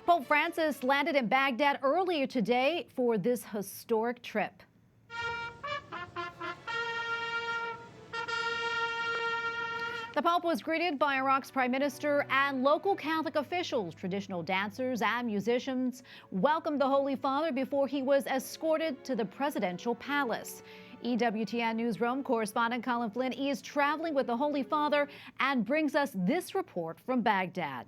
Pope Francis landed in Baghdad earlier today for this historic trip. The Pope was greeted by Iraq's Prime Minister and local Catholic officials. Traditional dancers and musicians welcomed the Holy Father before he was escorted to the presidential palace. EWTN Newsroom correspondent Colm Flynn is traveling with the Holy Father and brings us this report from Baghdad.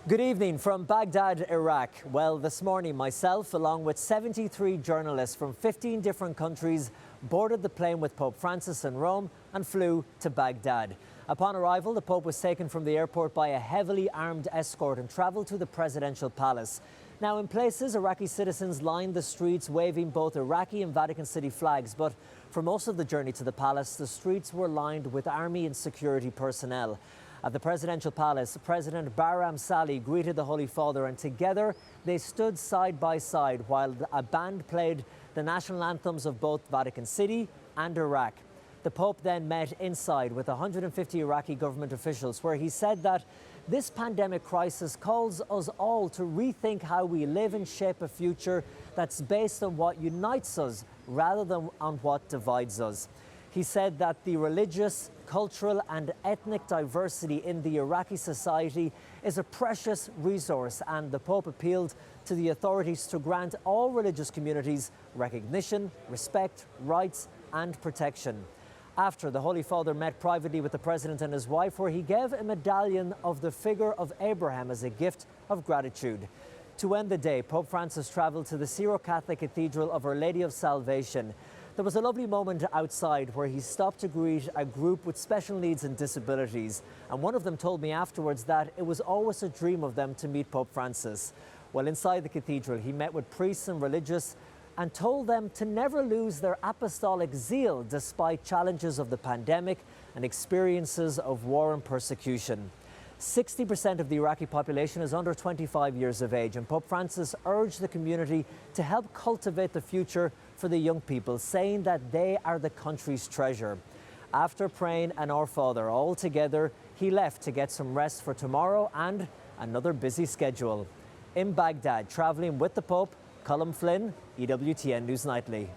Good evening from Baghdad, Iraq. Well, this morning, myself, along with 73 journalists from 15 different countries, boarded the plane with Pope Francis in Rome and flew to Baghdad. Upon arrival, the Pope was taken from the airport by a heavily armed escort and travelled to the presidential palace. Now, in places, Iraqi citizens lined the streets waving both Iraqi and Vatican City flags, but for most of the journey to the palace, the streets were lined with army and security personnel. At the presidential palace, President Barham Salih greeted the Holy Father, and together they stood side by side while a band played the national anthems of both Vatican City and Iraq. The Pope then met inside with 150 Iraqi government officials, where he said that this pandemic crisis calls us all to rethink how we live and shape a future that's based on what unites us rather than on what divides us. He said that the religious, cultural and ethnic diversity in the Iraqi society is a precious resource, and the Pope appealed to the authorities to grant all religious communities recognition, respect, rights and protection. After, the Holy Father met privately with the President and his wife, where he gave a medallion of the figure of Abraham as a gift of gratitude. To end the day, Pope Francis travelled to the Syro-Catholic Cathedral of Our Lady of Salvation. There was a lovely moment outside where he stopped to greet a group with special needs and disabilities, and one of them told me afterwards that it was always a dream of them to meet Pope Francis. Well, inside the cathedral, he met with priests and religious and told them to never lose their apostolic zeal despite challenges of the pandemic and experiences of war and persecution. 60% of the Iraqi population is under 25 years of age, and Pope Francis urged the community to help cultivate the future for the young people, saying that they are the country's treasure. After praying an Our Father all together, he left to get some rest for tomorrow and another busy schedule. In Baghdad, travelling with the Pope, Colm Flynn, EWTN News Nightly.